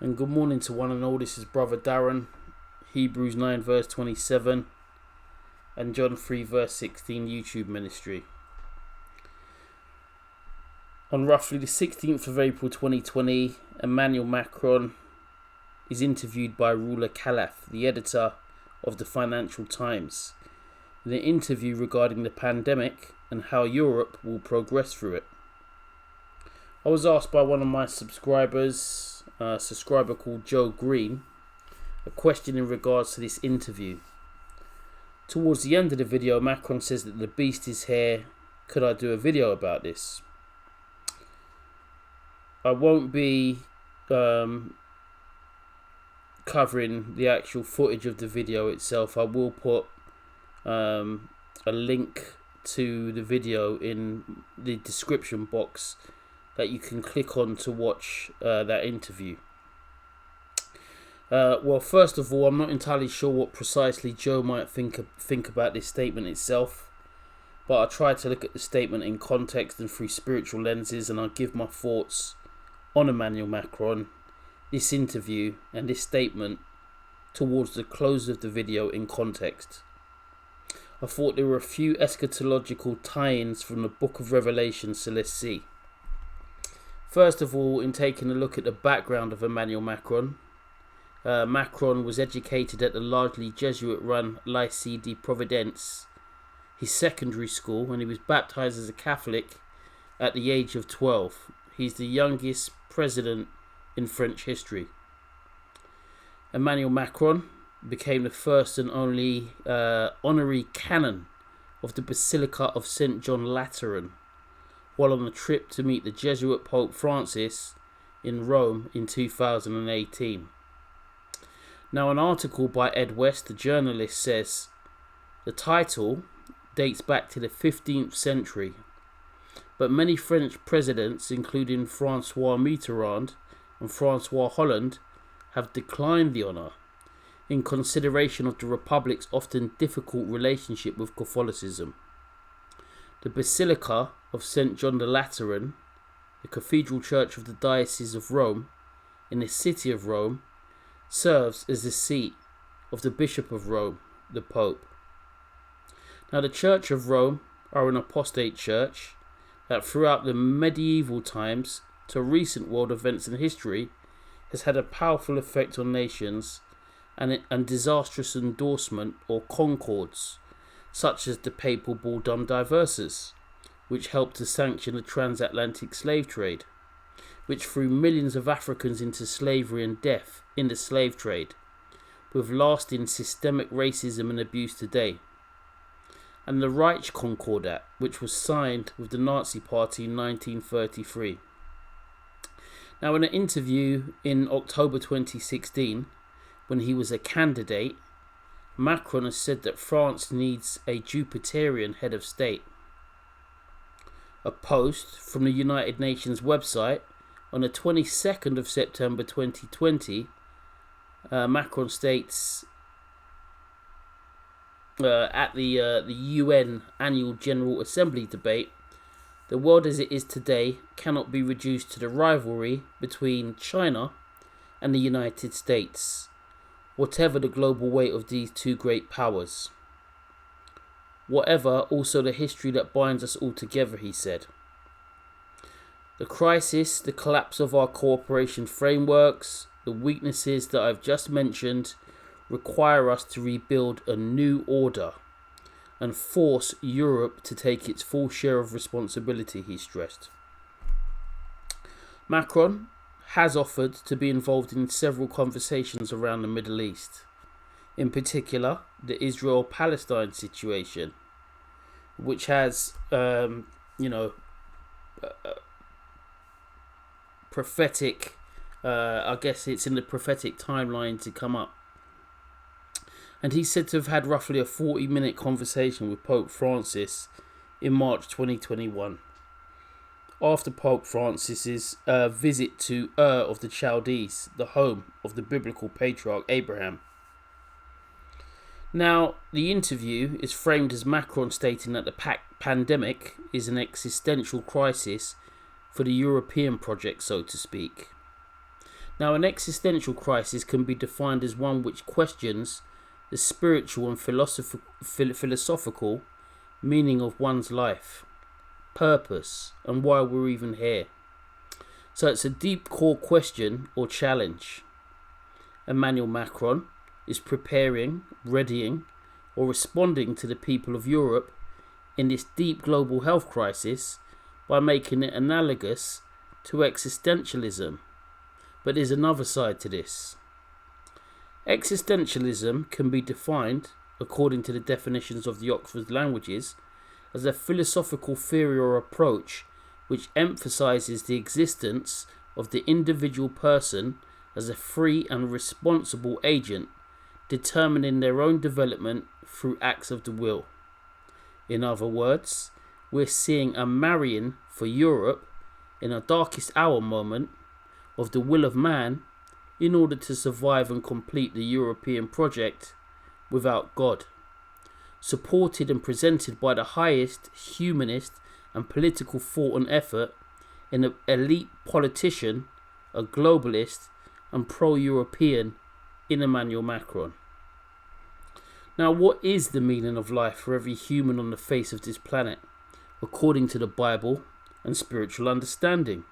And good morning to one and all. This is Brother Darren, Hebrews 9 verse 27 and John 3 verse 16 YouTube ministry. On roughly the 16th of April 2020, Emmanuel Macron is interviewed by ruler Cashless, the editor of the Financial Times, in an interview regarding the pandemic and how Europe will progress through it. I was asked by one of my subscribers, a subscriber called Joe Green, a question in regards to this interview. Towards the end of the video, Macron says that the beast is here. Could I do a video about this? I won't be covering the actual footage of the video itself. I will put a link to the video in the description box that you can click on to watch that interview. Well, first of all, I'm not entirely sure what precisely Joe might think about this statement itself, but I try to look at the statement in context and through spiritual lenses, and I'll give my thoughts on Emmanuel Macron, this interview and this statement towards the close of the video in context. I thought there were a few eschatological tie-ins from the book of Revelation, so let's see. First of all, in taking a look at the background of Emmanuel Macron, Macron was educated at the largely Jesuit-run Lycée de Providence, his secondary school, and he was baptized as a Catholic at the age of 12. He's the youngest president in French history. Emmanuel Macron became the first and only honorary canon of the Basilica of St. John Lateran, while on a trip to meet the Jesuit Pope Francis in Rome in 2018. Now, an article by Ed West, a journalist, says the title dates back to the 15th century, but many French presidents, including François Mitterrand and François Hollande, have declined the honour in consideration of the Republic's often difficult relationship with Catholicism. The Basilica of St. John the Lateran, the cathedral church of the Diocese of Rome, in the city of Rome, serves as the seat of the Bishop of Rome, the Pope. Now, the Church of Rome are an apostate church that throughout the medieval times to recent world events and history has had a powerful effect on nations and disastrous endorsement or concords, such as the Papal Bull Dum Diversas, which helped to sanction the transatlantic slave trade, which threw millions of Africans into slavery and death in the slave trade, with lasting systemic racism and abuse today, and the Reich Concordat, which was signed with the Nazi Party in 1933. Now, in an interview in October 2016, when he was a candidate, Macron has said that France needs a Jupiterian head of state. A post from the United Nations website on the 22nd of September 2020, Macron states at the UN Annual General Assembly debate, the world as it is today cannot be reduced to the rivalry between China and the United States, whatever the global weight of these two great powers. Whatever also the history that binds us all together, he said. The crisis, the collapse of our cooperation frameworks, the weaknesses that I've just mentioned require us to rebuild a new order and force Europe to take its full share of responsibility, he stressed. Macron has offered to be involved in several conversations around the Middle East, in particular the Israel-Palestine situation, which has, prophetic, I guess it's in the prophetic timeline to come up. And he's said to have had roughly a 40-minute conversation with Pope Francis in March 2021, after Pope Francis's visit to Ur of the Chaldees, the home of the biblical patriarch Abraham. Now, the interview is framed as Macron stating that the pandemic is an existential crisis for the European project, so to speak. Now, an existential crisis can be defined as one which questions the spiritual and philosophical meaning of one's life, purpose, and why we're even here. So it's a deep core question or challenge. Emmanuel Macron is preparing, readying, or responding to the people of Europe in this deep global health crisis by making it analogous to existentialism. But there's another side to this. Existentialism can be defined, according to the definitions of the Oxford Languages, as a philosophical theory or approach which emphasizes the existence of the individual person as a free and responsible agent, determining their own development through acts of the will. In other words, we're seeing a marrying for Europe in a darkest hour moment of the will of man in order to survive and complete the European project without God, supported and presented by the highest humanist and political thought and effort in an elite politician, a globalist and pro-European in Emmanuel Macron. Now, what is the meaning of life for every human on the face of this planet, according to the Bible and spiritual understanding?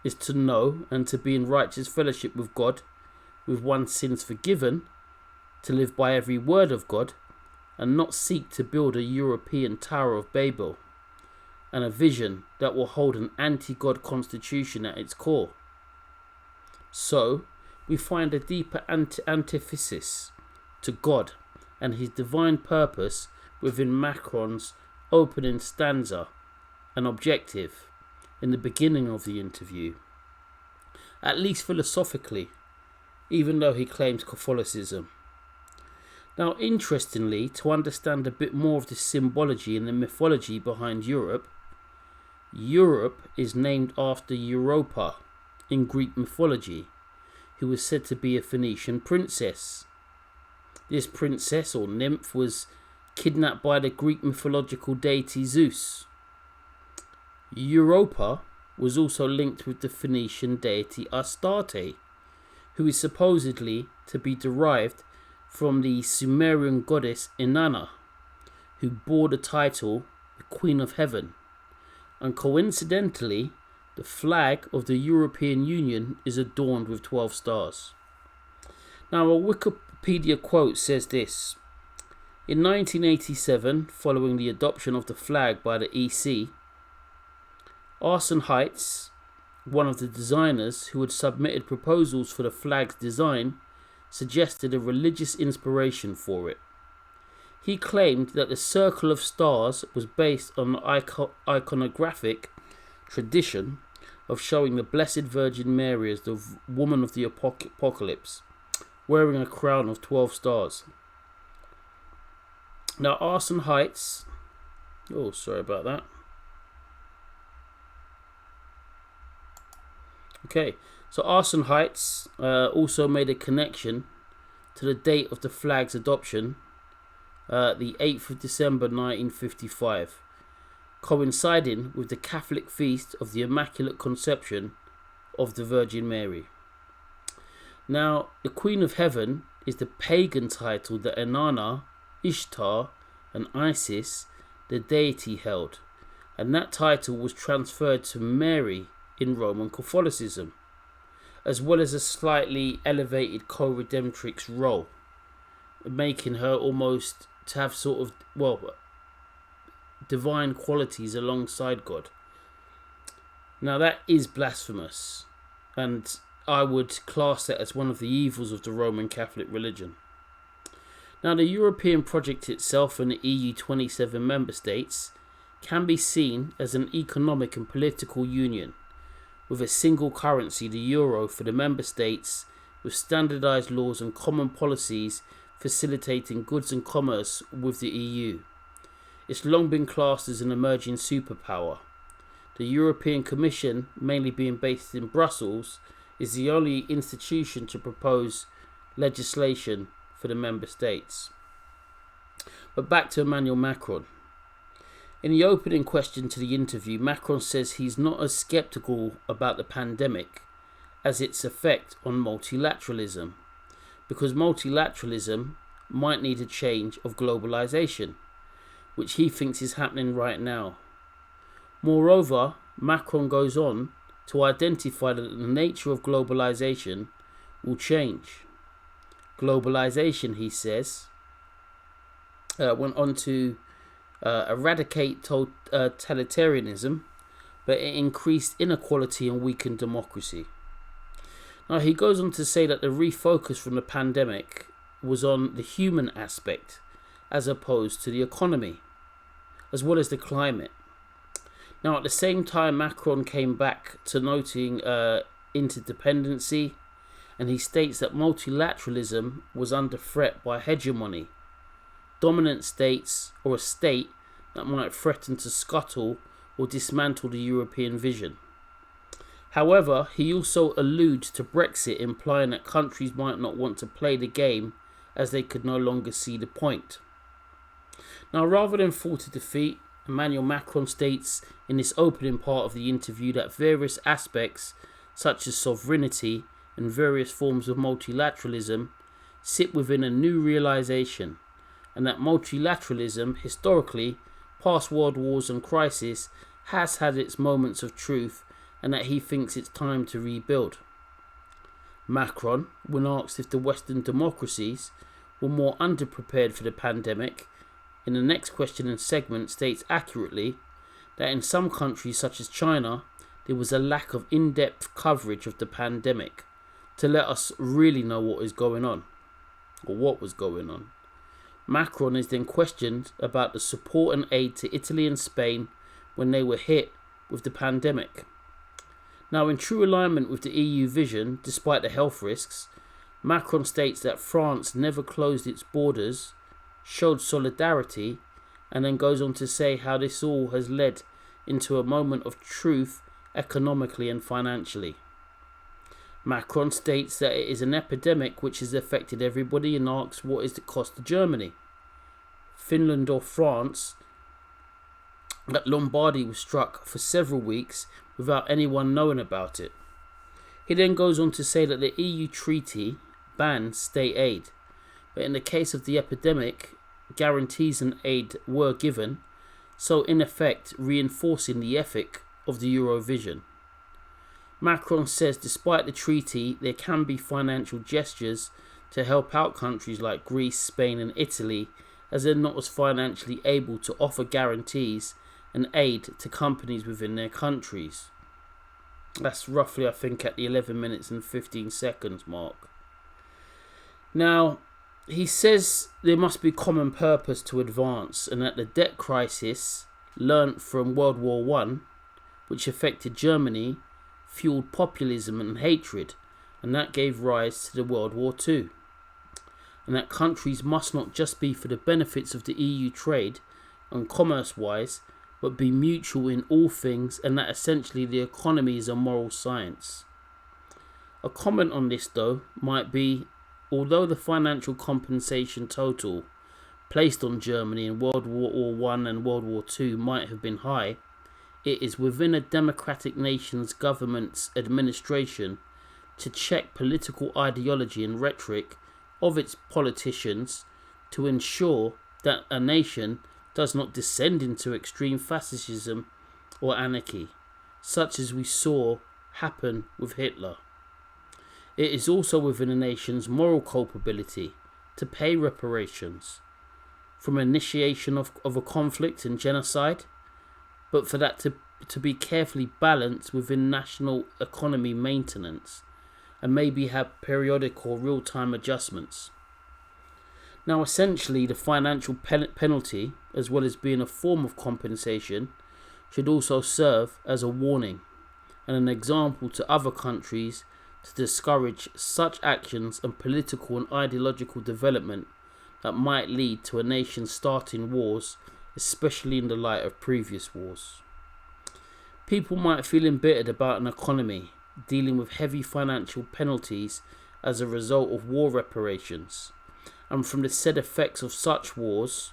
Is to know and to be in righteous fellowship with God, with one's sins forgiven, to live by every word of God, and not seek to build a European Tower of Babel, and a vision that will hold an anti-God constitution at its core. So, we find a deeper antithesis to God and his divine purpose within Macron's opening stanza, an objective, in the beginning of the interview, at least philosophically, even though he claims Catholicism. Now, interestingly, to understand a bit more of the symbology and the mythology behind Europe, Europe is named after Europa in Greek mythology, who was said to be a Phoenician princess. This princess or nymph was kidnapped by the Greek mythological deity Zeus. Europa was also linked with the Phoenician deity Astarte, who is supposedly to be derived from the Sumerian goddess Inanna, who bore the title the Queen of Heaven. And coincidentally, the flag of the European Union is adorned with 12 stars. Now, a Wikipedia quote says this: in 1987, following the adoption of the flag by the EC, Arson Heights, one of the designers who had submitted proposals for the flag's design, suggested a religious inspiration for it. He claimed that the circle of stars was based on the iconographic tradition of showing the Blessed Virgin Mary as the woman of the apocalypse, wearing a crown of 12 stars. Now, Arson Heights... Oh, sorry about that. Okay, so Arson Heights also made a connection to the date of the flag's adoption, the 8th of December 1955, coinciding with the Catholic feast of the Immaculate Conception of the Virgin Mary. Now, the Queen of Heaven is the pagan title that Inanna, Ishtar, and Isis, the deity, held, and that title was transferred to Mary in Roman Catholicism, as well as a slightly elevated co-redemptrix role, making her almost to have sort of, divine qualities alongside God. Now, that is blasphemous, and I would class that as one of the evils of the Roman Catholic religion. Now, the European project itself and the EU 27 member states can be seen as an economic and political union, with a single currency, the euro, for the member states, with standardised laws and common policies facilitating goods and commerce with the EU. It's long been classed as an emerging superpower. The European Commission, mainly being based in Brussels, is the only institution to propose legislation for the member states. But back to Emmanuel Macron. In the opening question to the interview, Macron says he's not as sceptical about the pandemic as its effect on multilateralism, because multilateralism might need a change of globalization, which he thinks is happening right now. Moreover, Macron goes on to identify that the nature of globalization will change. Globalization, he says, went on to eradicate totalitarianism, but it increased inequality and weakened democracy. Now, he goes on to say that the refocus from the pandemic was on the human aspect as opposed to the economy, as well as the climate. Now, at the same time, Macron came back to noting interdependency, and he states that multilateralism was under threat by hegemony, dominant states, or a state that might threaten to scuttle or dismantle the European vision. However, he also alludes to Brexit, implying that countries might not want to play the game as they could no longer see the point. Now, rather than fall to defeat, Emmanuel Macron states in this opening part of the interview that various aspects, such as sovereignty and various forms of multilateralism, sit within a new realization, and that multilateralism, historically, past world wars and crises, has had its moments of truth, and that he thinks it's time to rebuild. Macron, when asked if the Western democracies were more underprepared for the pandemic, in the next question and segment states accurately that in some countries such as China, there was a lack of in-depth coverage of the pandemic to let us really know what is going on, or what was going on. Macron is then questioned about the support and aid to Italy and Spain when they were hit with the pandemic. Now, in true alignment with the EU vision, despite the health risks, Macron states that France never closed its borders, showed solidarity, and then goes on to say how this all has led into a moment of truth economically and financially. Macron states that it is an epidemic which has affected everybody and asks what is the cost to Germany, Finland or France, that Lombardy was struck for several weeks without anyone knowing about it. He then goes on to say that the EU treaty bans state aid, but in the case of the epidemic, guarantees and aid were given, so in effect reinforcing the ethic of the Eurovision. Macron says despite the treaty, there can be financial gestures to help out countries like Greece, Spain and Italy, as they're not as financially able to offer guarantees and aid to companies within their countries. That's roughly, I think, at the 11 minutes and 15 seconds mark. Now, he says there must be common purpose to advance, and that the debt crisis learnt from World War I, which affected Germany, fueled populism and hatred, and that gave rise to the World War II. And that countries must not just be for the benefits of the EU trade and commerce-wise, but be mutual in all things, and that essentially the economy is a moral science. A comment on this, though, might be, although the financial compensation total placed on Germany in World War I and World War II might have been high, it is within a democratic nation's government's administration to check political ideology and rhetoric of its politicians to ensure that a nation does not descend into extreme fascism or anarchy, such as we saw happen with Hitler. It is also within a nation's moral culpability to pay reparations from initiation of a conflict and genocide, but for that to be carefully balanced within national economy maintenance and maybe have periodic or real-time adjustments. Now, essentially, the financial penalty, as well as being a form of compensation, should also serve as a warning and an example to other countries to discourage such actions and political and ideological development that might lead to a nation starting wars, especially in the light of previous wars. People might feel embittered about an economy dealing with heavy financial penalties as a result of war reparations, and from the said effects of such wars,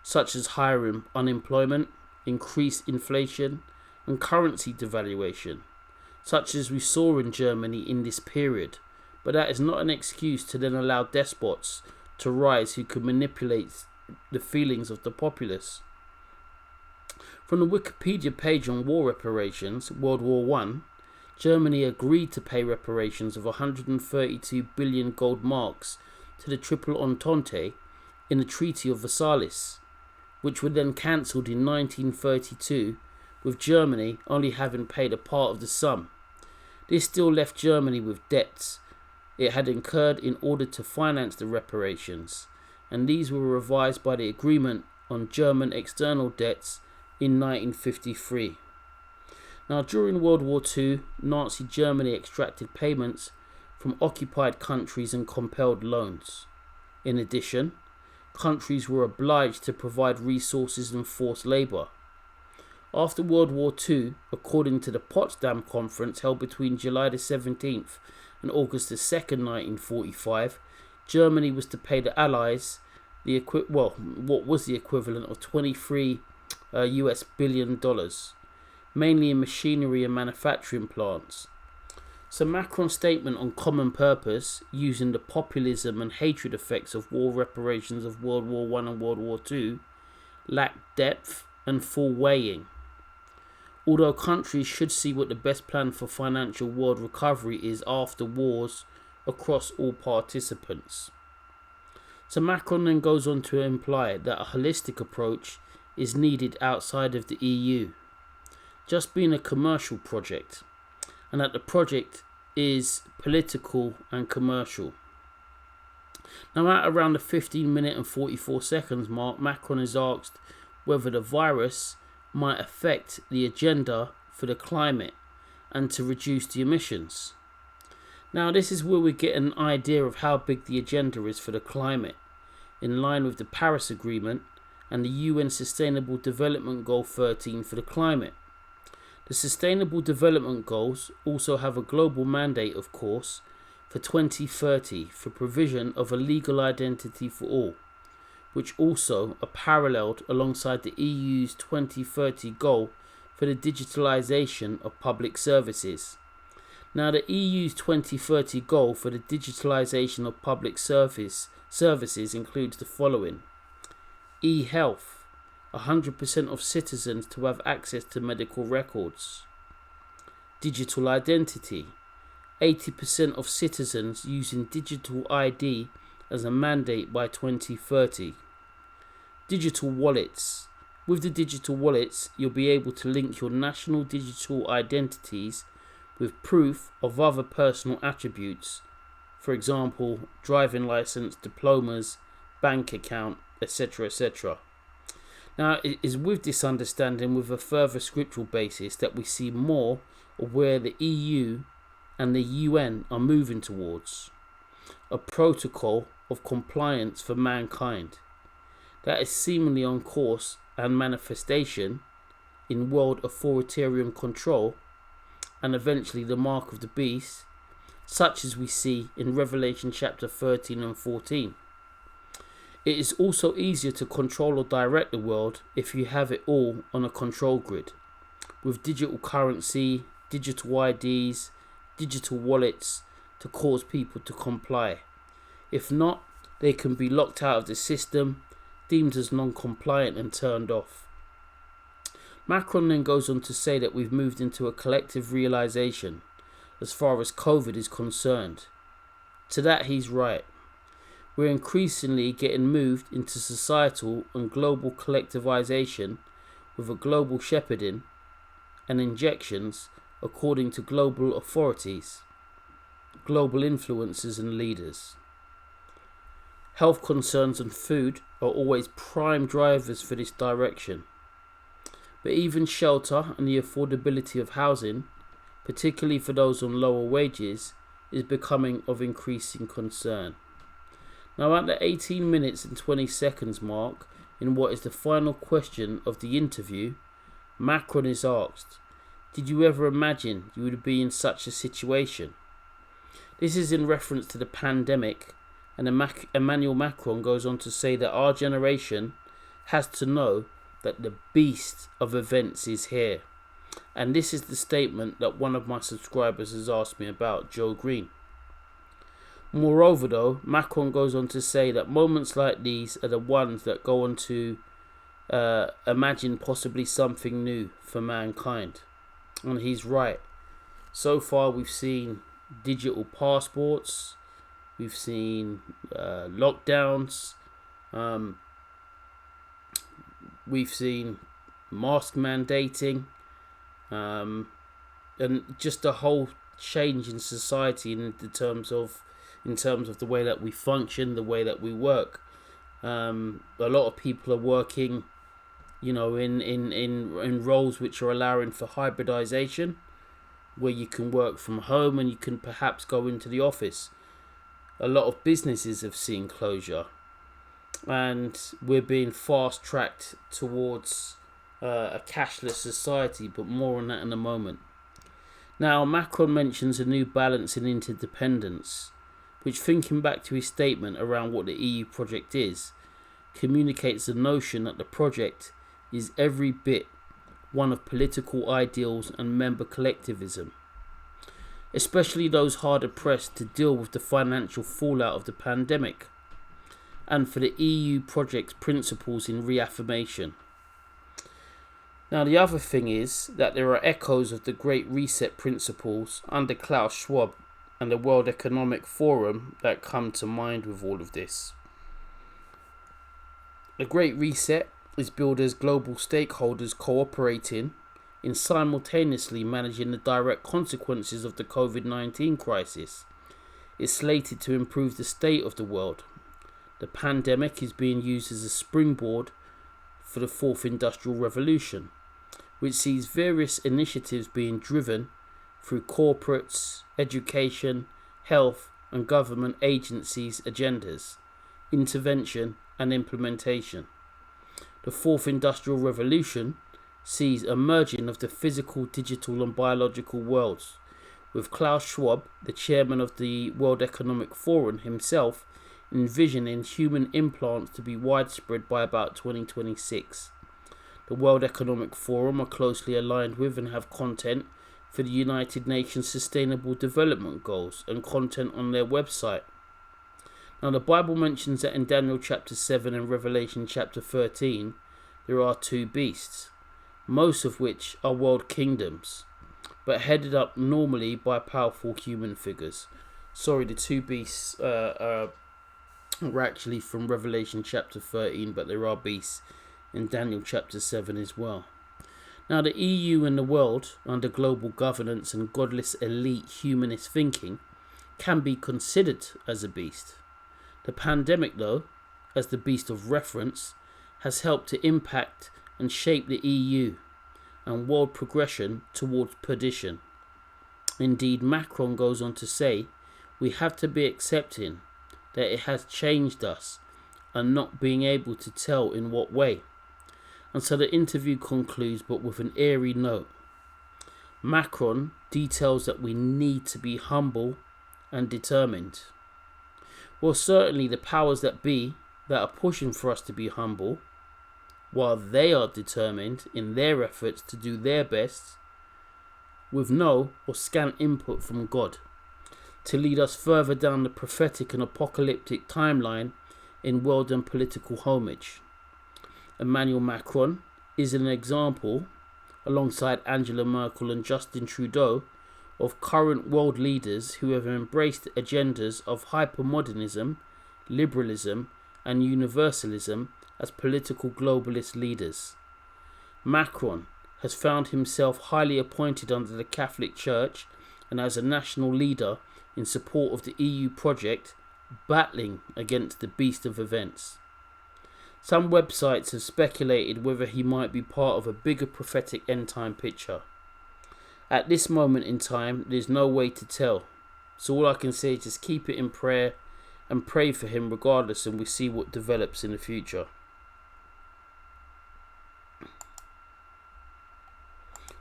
such as higher unemployment, increased inflation, and currency devaluation, such as we saw in Germany in this period, but that is not an excuse to then allow despots to rise who could manipulate the feelings of the populace. From the Wikipedia page on war reparations, World War I, Germany agreed to pay reparations of 132 billion gold marks to the Triple Entente in the Treaty of Versailles, which were then cancelled in 1932, with Germany only having paid a part of the sum. This still left Germany with debts it had incurred in order to finance the reparations, and these were revised by the Agreement on German External Debts in 1953. Now, during World War II, Nazi Germany extracted payments from occupied countries and compelled loans. In addition, countries were obliged to provide resources and forced labour. After World War II, according to the Potsdam Conference held between July the 17th and August the 2nd, 1945, Germany was to pay the Allies what was the equivalent of $23 US billion, mainly in machinery and manufacturing plants. So Macron's statement on common purpose, using the populism and hatred effects of war reparations of World War I and World War II, lacked depth and full weighing. Although countries should see what the best plan for financial world recovery is after wars across all participants. So Macron then goes on to imply that a holistic approach is needed outside of the EU, just being a commercial project, and that the project is political and commercial. Now, at around the 15-minute and 44 seconds mark, Macron is asked whether the virus might affect the agenda for the climate and to reduce the emissions. Now, this is where we get an idea of how big the agenda is for the climate, in line with the Paris Agreement and the UN Sustainable Development Goal 13 for the climate. The Sustainable Development Goals also have a global mandate, of course, for 2030 for provision of a legal identity for all, which also are paralleled alongside the EU's 2030 goal for the digitalisation of public services. Now, the EU's 2030 goal for the digitalisation of public services includes the following: e-health, 100% of citizens to have access to medical records; digital identity, 80% of citizens using digital ID as a mandate by 2030. Digital wallets. With the digital wallets, you'll be able to link your national digital identities with proof of other personal attributes, for example, driving license, diplomas, bank account, etc., etc. Now, it is with this understanding, with a further scriptural basis, that we see more of where the EU and the UN are moving towards: a protocol of compliance for mankind that is seemingly on course and manifestation in world authoritarian control, and eventually the mark of the beast, such as we see in Revelation chapter 13 and 14. It is also easier to control or direct the world if you have it all on a control grid, with digital currency, digital IDs, digital wallets, to cause people to comply. If not, they can be locked out of the system, deemed as non-compliant and turned off. Macron then goes on to say that we've moved into a collective realization as far as COVID is concerned. To that, he's right. We're increasingly getting moved into societal and global collectivization, with a global shepherding and injections according to global authorities, global influencers and leaders. Health concerns and food are always prime drivers for this direction. But even shelter and the affordability of housing, particularly for those on lower wages, is becoming of increasing concern. Now, at the 18 minutes and 20 seconds mark, in what is the final question of the interview, Macron is asked, "Did you ever imagine you would be in such a situation?" This is in reference to the pandemic, and Emmanuel Macron goes on to say that our generation has to know that the beast of events is here, And this is the statement that one of my subscribers has asked me about, Joe Green. Moreover, though, Macron goes on to say that moments like these are the ones that go on to imagine possibly something new for mankind. And he's right. So far, we've seen digital passports, we've seen lockdowns, we've seen mask mandating, and just a whole change in society in terms of the way that we function, the way that we work. A lot of people are working, in roles which are allowing for hybridization, where you can work from home and you can perhaps go into the office. A lot of businesses have seen closure, and we're being fast tracked towards a cashless society, but more on that in a moment. Now, Macron mentions a new balance in interdependence, which, thinking back to his statement around what the EU project is, communicates the notion that the project is every bit one of political ideals and member collectivism, especially those harder pressed to deal with the financial fallout of the pandemic, and for the EU project's principles in reaffirmation. Now, the other thing is that there are echoes of the Great Reset principles under Klaus Schwab and the World Economic Forum that come to mind with all of this. The Great Reset is billed as global stakeholders cooperating in simultaneously managing the direct consequences of the COVID-19 crisis. It's slated to improve the state of the world. The pandemic is being used as a springboard for the fourth industrial revolution, which sees various initiatives being driven through corporates, education, health and government agencies' agendas, intervention and implementation. The fourth industrial revolution sees a merging of the physical, digital and biological worlds, with Klaus Schwab, the chairman of the World Economic Forum himself, envisioning human implants to be widespread by about 2026. The World Economic Forum are closely aligned with and have content for the United Nations Sustainable Development Goals and content on their website. Now, the Bible mentions that in Daniel chapter 7 and Revelation chapter 13, there are two beasts, most of which are world kingdoms, but headed up normally by powerful human figures. Sorry, the two beasts are actually from Revelation chapter 13, but there are beasts in Daniel chapter 7 as well. Now, the EU and the world, under global governance and godless elite humanist thinking, can be considered as a beast. The pandemic, though, as the beast of reference, has helped to impact and shape the EU and world progression towards perdition. Indeed, Macron goes on to say, we have to be accepting that it has changed us and not being able to tell in what way. And so the interview concludes, but with an eerie note. Macron details that we need to be humble and determined. Well, certainly the powers that be that are pushing for us to be humble, while they are determined in their efforts to do their best, with no or scant input from God, to lead us further down the prophetic and apocalyptic timeline in world and political homage. Emmanuel Macron is an example, alongside Angela Merkel and Justin Trudeau, of current world leaders who have embraced agendas of hypermodernism, liberalism and universalism as political globalist leaders. Macron has found himself highly appointed under the Catholic Church and as a national leader in support of the EU project, battling against the beast of events. Some websites have speculated whether he might be part of a bigger prophetic end-time picture. At this moment in time, there's no way to tell. So all I can say is just keep it in prayer and pray for him regardless, and we see what develops in the future.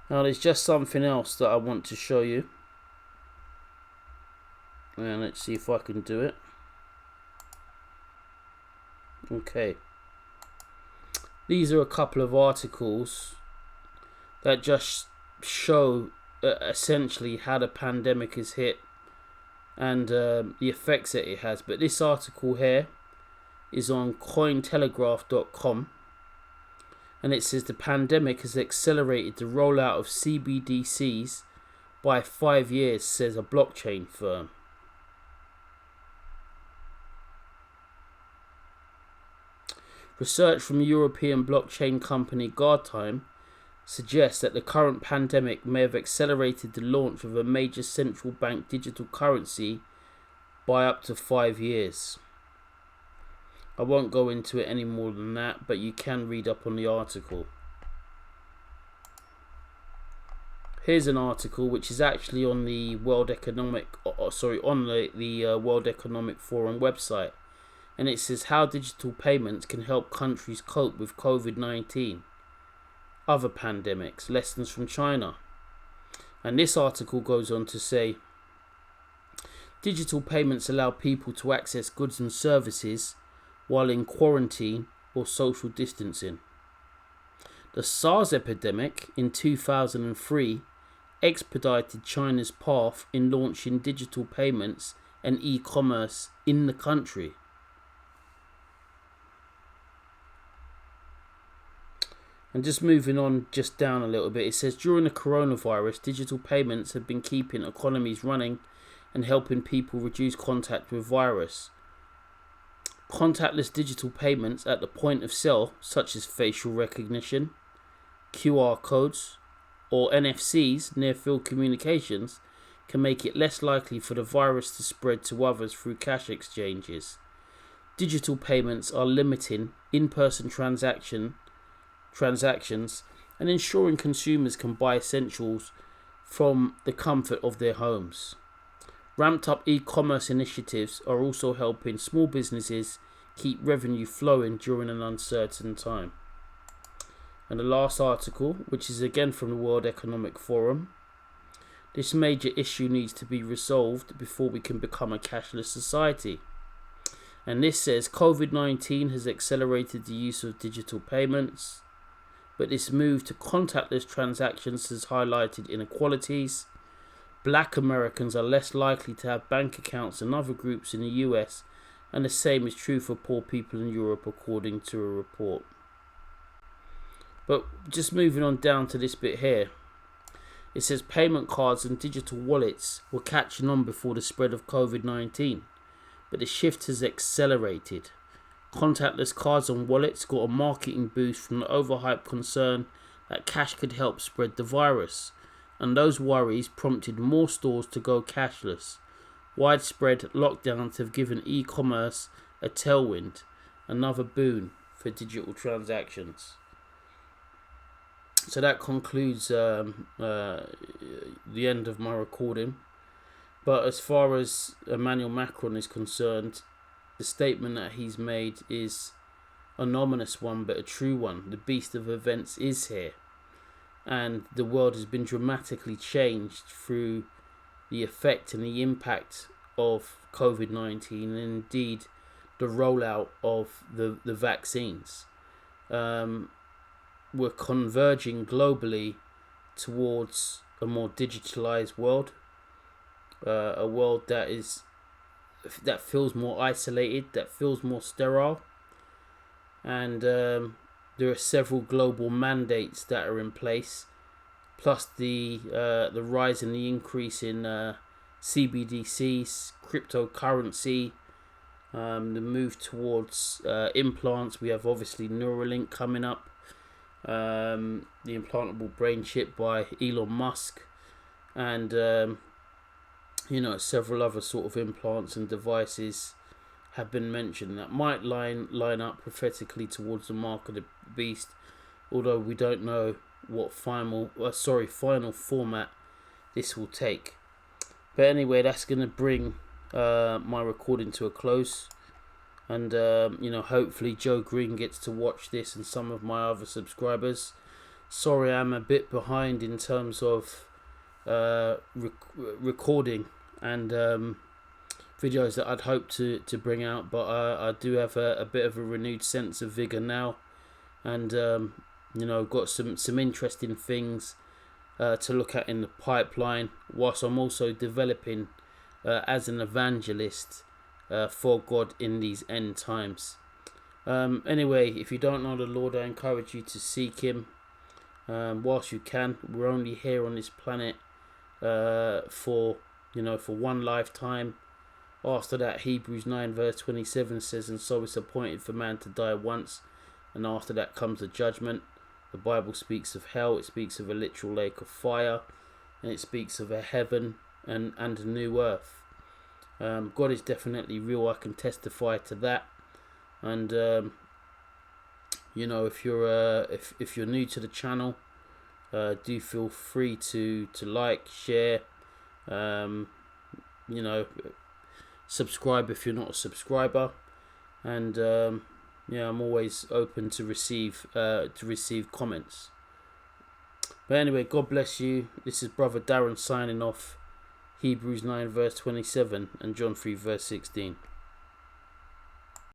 Now there's just something else that I want to show you. And let's see if I can do it. Okay. These are a couple of articles that just show essentially how the pandemic has hit and the effects that it has. But this article here is on cointelegraph.com, and it says the pandemic has accelerated the rollout of CBDCs by 5 years, says a blockchain firm. Research from European blockchain company Guardtime suggests that the current pandemic may have accelerated the launch of a major central bank digital currency by up to 5 years. I won't go into it any more than that, but you can read up on the article. Here's an article which is actually on the World Economic Forum website, and it says how digital payments can help countries cope with COVID-19, other pandemics, lessons from China. And this article goes on to say digital payments allow people to access goods and services while in quarantine or social distancing. The SARS epidemic in 2003 expedited China's path in launching digital payments and e-commerce in the country. And just moving on just down a little bit, it says during the coronavirus, digital payments have been keeping economies running and helping people reduce contact with virus. Contactless digital payments at the point of sale, such as facial recognition, QR codes, or NFCs, near-field communications, can make it less likely for the virus to spread to others through cash exchanges. Digital payments are limiting in-person transactions and ensuring consumers can buy essentials from the comfort of their homes. Ramped up e-commerce initiatives are also helping small businesses keep revenue flowing during an uncertain time. And the last article, which is again from the World Economic Forum, this major issue needs to be resolved before we can become a cashless society. And this says COVID-19 has accelerated the use of digital payments, but this move to contactless transactions has highlighted inequalities. Black Americans are less likely to have bank accounts than other groups in the US, and the same is true for poor people in Europe, according to a report. But just moving on down to this bit here, it says payment cards and digital wallets were catching on before the spread of COVID-19, but the shift has accelerated. Contactless cards and wallets got a marketing boost from the overhyped concern that cash could help spread the virus, and those worries prompted more stores to go cashless. Widespread lockdowns have given e-commerce a tailwind, another boon for digital transactions. So that concludes the end of my recording. But as far as Emmanuel Macron is concerned, the statement that he's made is an ominous one, but a true one. The beast of events is here, and the world has been dramatically changed through the effect and the impact of COVID-19, and indeed the rollout of the vaccines. We're converging globally towards a more digitalized world, a world that feels more isolated, that feels more sterile, and there are several global mandates that are in place, plus the rise and the increase in CBDCs, cryptocurrency, the move towards implants. We have obviously Neuralink coming up, the implantable brain chip by Elon Musk, and several other sort of implants and devices have been mentioned that might line up prophetically towards the mark of the beast, although we don't know what final format this will take. But anyway, that's going to bring my recording to a close, and hopefully Joe Green gets to watch this and some of my other subscribers. Sorry, I'm a bit behind in terms of recording and videos that I'd hoped to bring out, but I do have a bit of a renewed sense of vigor now, and got some interesting things to look at in the pipeline, whilst I'm also developing as an evangelist for God in these end times. Anyway, if you don't know the Lord, I encourage you to seek Him whilst you can. We're only here on this planet for one lifetime. After that, Hebrews 9 verse 27 says, "And so it's appointed for man to die once, and after that comes the judgment." The Bible speaks of hell, it speaks of a literal lake of fire, and it speaks of a heaven and a new earth. God is definitely real. I can testify to that. And if you're new to the channel, do feel free to like, share, subscribe if you're not a subscriber, and I'm always open to receive comments. But anyway, God bless you. This is Brother Darren signing off. Hebrews 9 verse 27 and John 3 verse 16.